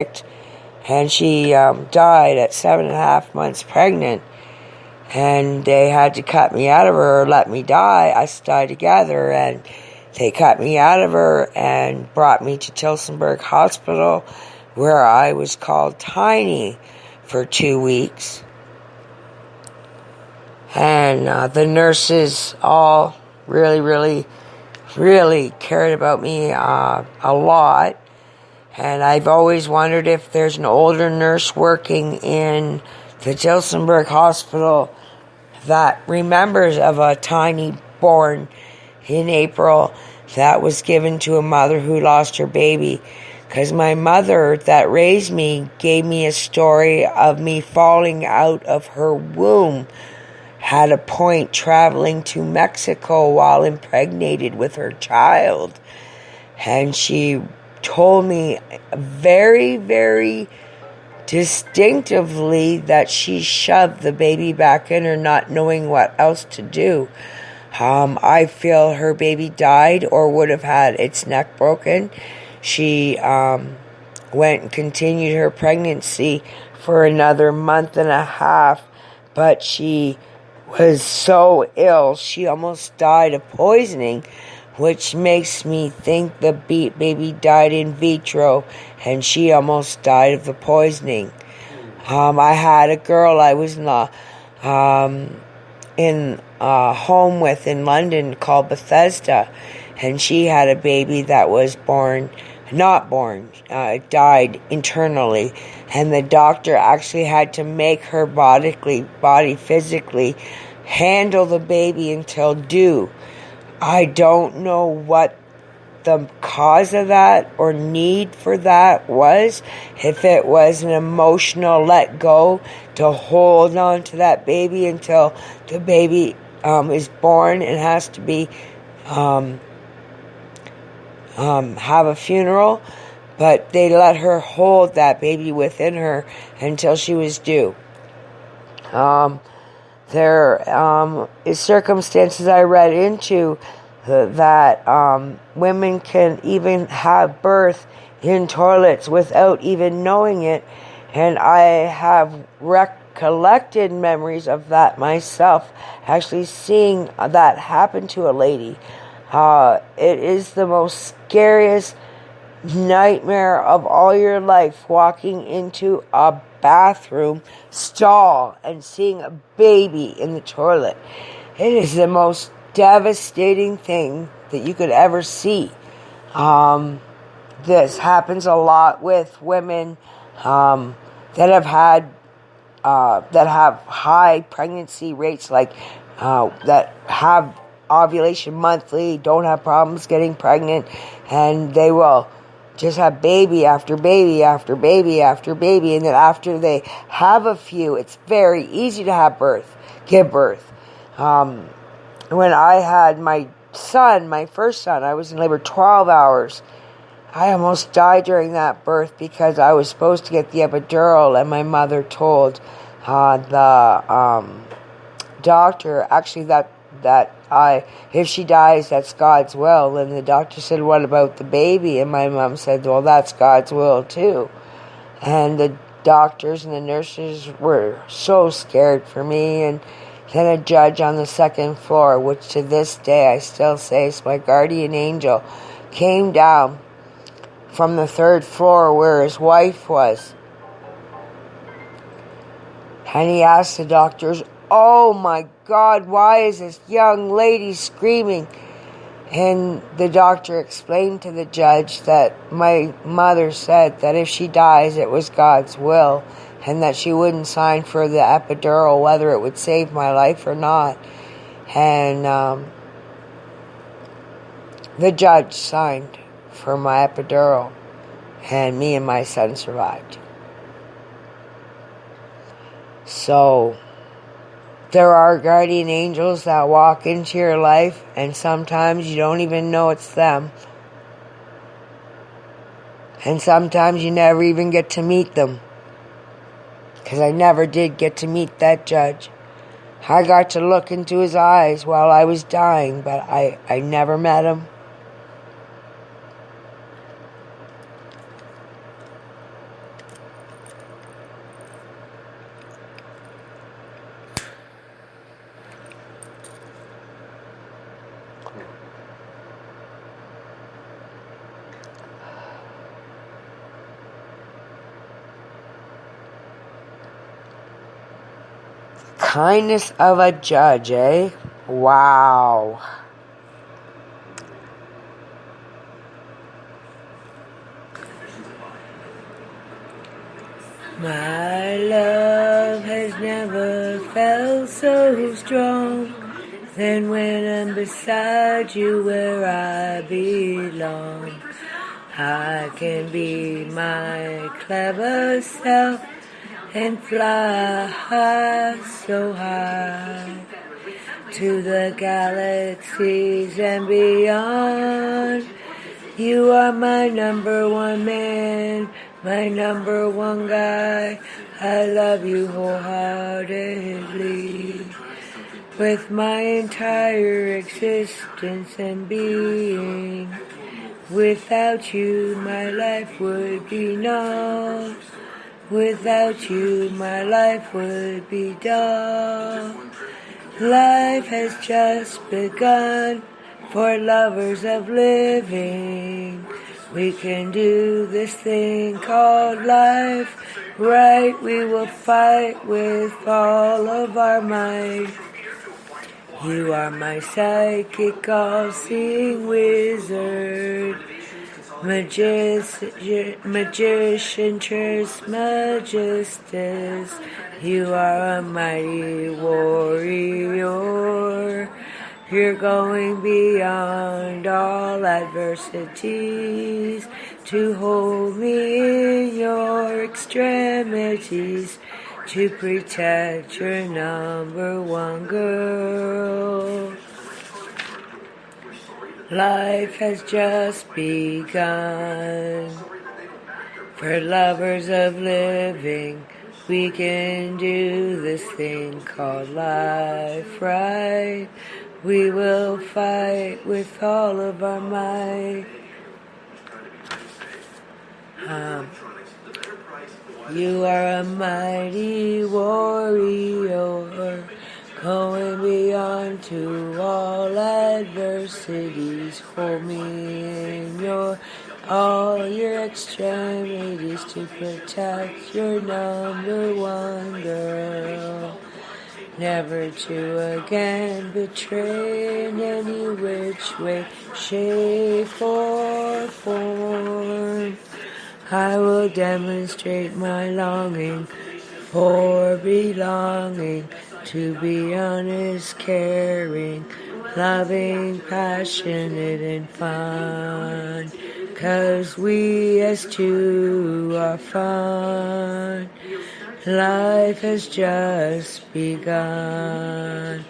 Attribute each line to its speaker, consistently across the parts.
Speaker 1: and she died at 7.5 months pregnant. And they had to cut me out of her or let me die. Us die together. And they cut me out of her and brought me to Tillsonburg Hospital, where I was called Tiny for 2 weeks. And the nurses all really cared about me a lot. And I've always wondered if there's an older nurse working in the Tillsonburg Hospital that remembers of a Tiny born in April that was given to a mother who lost her baby. Because my mother that raised me gave me a story of me falling out of her womb at a point traveling to Mexico while impregnated with her child. And she told me very distinctively that she shoved the baby back in her, not knowing what else to do. I feel her baby died or would have had its neck broken. She went and continued her pregnancy for another month and a half, but she was so ill she almost died of poisoning, which makes me think the baby died in vitro and she almost died of the poisoning. I had a girl I was in home with in London called Bethesda, and she had a baby that was died internally, and the doctor actually had to make her body physically handle the baby until due. I don't know what the cause of that or need for that was. If it was an emotional let go to hold on to that baby until the baby is born and has to be have a funeral, but they let her hold that baby within her until she was due. There is circumstances I read into that women can even have birth in toilets without even knowing it, and I have recollected memories of that myself, actually seeing that happen to a lady. It is the most scariest nightmare of all your life, walking into a bathroom stall and seeing a baby in the toilet. It is the most devastating thing that you could ever see. This happens a lot with women that have high pregnancy rates, like that have ovulation monthly, don't have problems getting pregnant, and they will just have baby after baby after baby after baby, and then after they have a few, it's very easy to give birth. When I had my first son, I was in labor 12 hours. I almost died during that birth because I was supposed to get the epidural, and my mother told the doctor, actually, that if she dies, that's God's will. And the doctor said, what about the baby? And my mom said, well, that's God's will too. And the doctors and the nurses were so scared for me. And then a judge on the second floor, which to this day I still say is my guardian angel, came down from the third floor where his wife was. And he asked the doctors, oh my God, why is this young lady screaming? And the doctor explained to the judge that my mother said that if she dies, it was God's will, and that she wouldn't sign for the epidural, whether it would save my life or not. And the judge signed for my epidural, and me and my son survived. So there are guardian angels that walk into your life, and sometimes you don't even know it's them. And sometimes you never even get to meet them. Because I never did get to meet that judge. I got to look into his eyes while I was dying, but I never met him. kindness of a judge, eh? Wow. My love has never felt so strong than when I'm beside you where I belong. I can be my clever self and fly so high to the galaxies and beyond. You are my number one man, my number one guy. I love you wholeheartedly. With my entire existence and being. Without you, my life would be null. Without you, my life would be dull. Life has just begun for lovers of living. We can do this thing called life right. We will fight with all of our might. You are my psychic, all-seeing wizard, magician, majestus. You are a mighty warrior. You're going beyond all adversities to hold me in your extremities, to protect your number one girl. Life has just begun. For lovers of living, we can do this thing called life right. We will fight with all of our might. You are a mighty warrior, going beyond to all adversities. Hold me in all your extremities to protect your number one girl. Never to again betray in any which way, shape, or form. I will demonstrate my longing for belonging, to be honest, caring, loving, passionate, and fun. 'Cause we as two are fun. Life has just begun.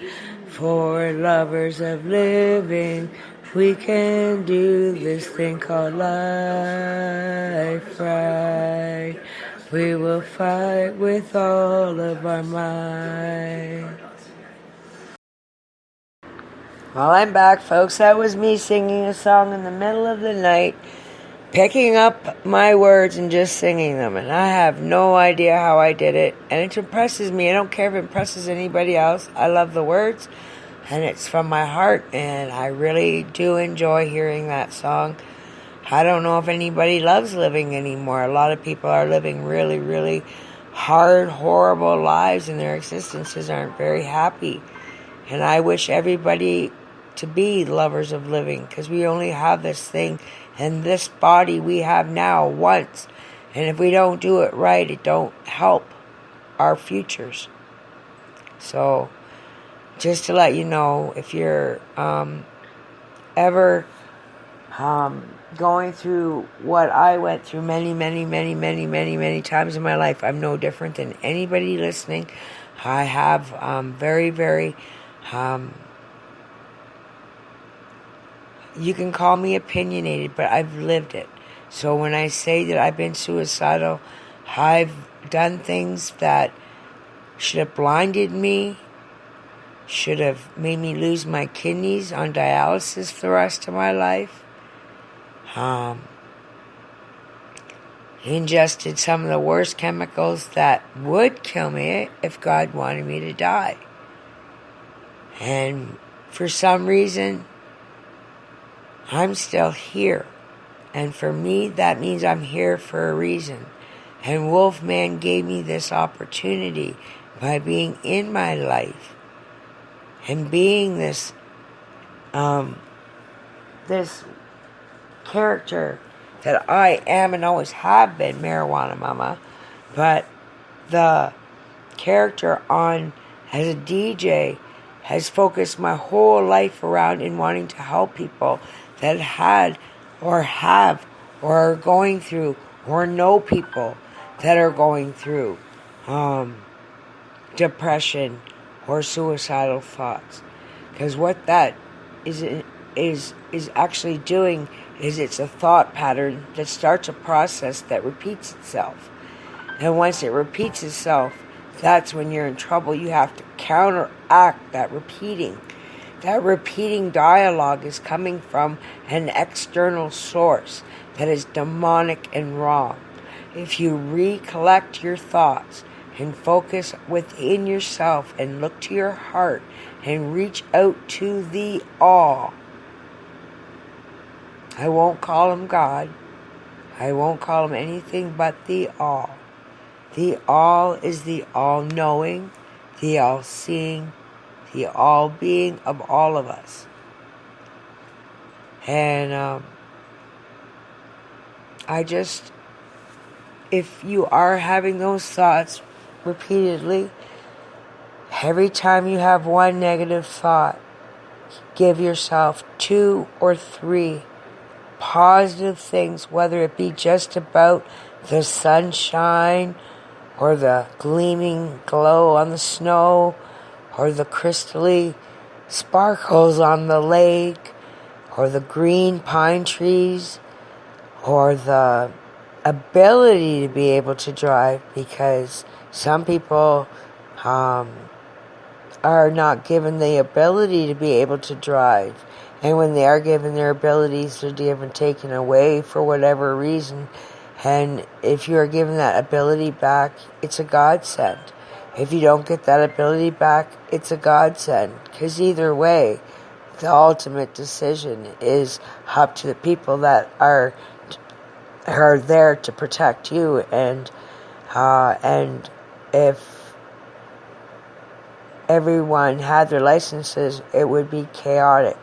Speaker 1: For lovers of living, we can do this thing called life right. We will fight with all of our might. Well, I'm back, folks. That was me singing a song in the middle of the night, picking up my words and just singing them. And I have no idea how I did it. And it impresses me. I don't care if it impresses anybody else. I love the words. And it's from my heart, and I really do enjoy hearing that song. I don't know if anybody loves living anymore. A lot of people are living really, really hard, horrible lives, and their existences aren't very happy. And I wish everybody to be lovers of living, because we only have this thing and this body we have now once. And if we don't do it right, it don't help our futures. So just to let you know, if you're ever going through what I went through many times in my life, I'm no different than anybody listening. I have very, very, you can call me opinionated, but I've lived it. So when I say that I've been suicidal, I've done things that should have blinded me, should have made me lose my kidneys on dialysis for the rest of my life. Ingested some of the worst chemicals that would kill me if God wanted me to die. And for some reason, I'm still here. And for me, that means I'm here for a reason. And Wolfman gave me this opportunity. by being in my life and being this this character that I am and always have been, Marijuana Mama, but the character on as a DJ has focused my whole life around in wanting to help people that had or have or are going through or know people that are going through depression or suicidal thoughts. Because what that is actually doing is it's a thought pattern that starts a process that repeats itself. And once it repeats itself, that's when you're in trouble. You have to counteract that repeating. That repeating dialogue is coming from an external source that is demonic and wrong. If you recollect your thoughts and focus within yourself and look to your heart and reach out to the all. I won't call him God. I won't call him anything but the all. The all is the all-knowing, the all-seeing, the all-being of all of us. And if you are having those thoughts repeatedly, every time you have one negative thought, give yourself 2 or 3 positive things, whether it be just about the sunshine or the gleaming glow on the snow or the crystally sparkles on the lake or the green pine trees or the ability to be able to drive, because some people are not given the ability to be able to drive. And when they are given their abilities, they're given taken away for whatever reason. And if you are given that ability back, it's a godsend. If you don't get that ability back, it's a godsend. Because either way, the ultimate decision is up to the people that are there to protect you. And if everyone had their licenses, it would be chaotic.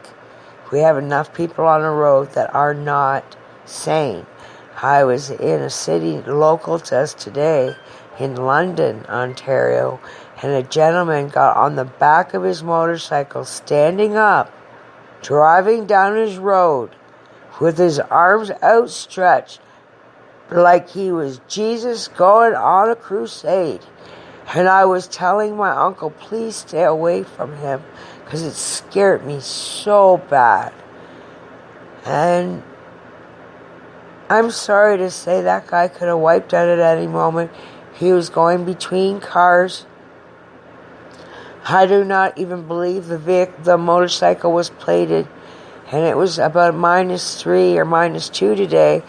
Speaker 1: We have enough people on the road that are not sane. I was in a city local to us today in London, Ontario, and a gentleman got on the back of his motorcycle, standing up, driving down his road with his arms outstretched like he was Jesus going on a crusade. And I was telling my uncle, please stay away from him, because it scared me so bad. And I'm sorry to say that guy could have wiped out at any moment. He was going between cars. I do not even believe the motorcycle was plated. And it was about -3 or -2 today.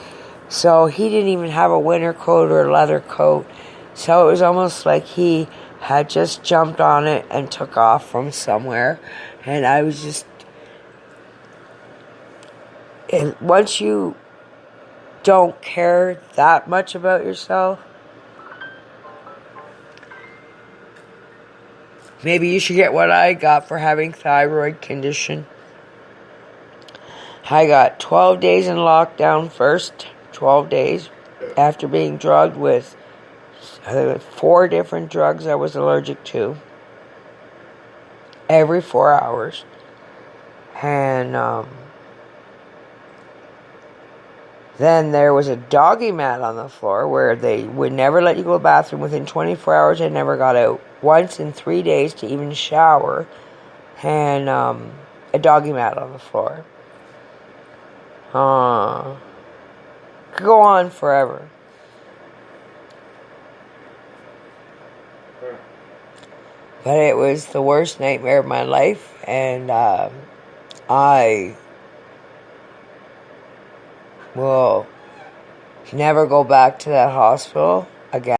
Speaker 1: So he didn't even have a winter coat or a leather coat. So it was almost like he had just jumped on it and took off from somewhere. And I was just... And once you don't care that much about yourself, maybe you should get what I got for having thyroid condition. I got 12 days in lockdown first, 12 days, after being drugged with 4 different drugs I was allergic to every 4 hours. And then there was a doggy mat on the floor where they would never let you go to the bathroom. Within 24 hours, I never got out once in 3 days to even shower. And a doggy mat on the floor. Could go on forever. But it was the worst nightmare of my life, and I will never go back to that hospital again.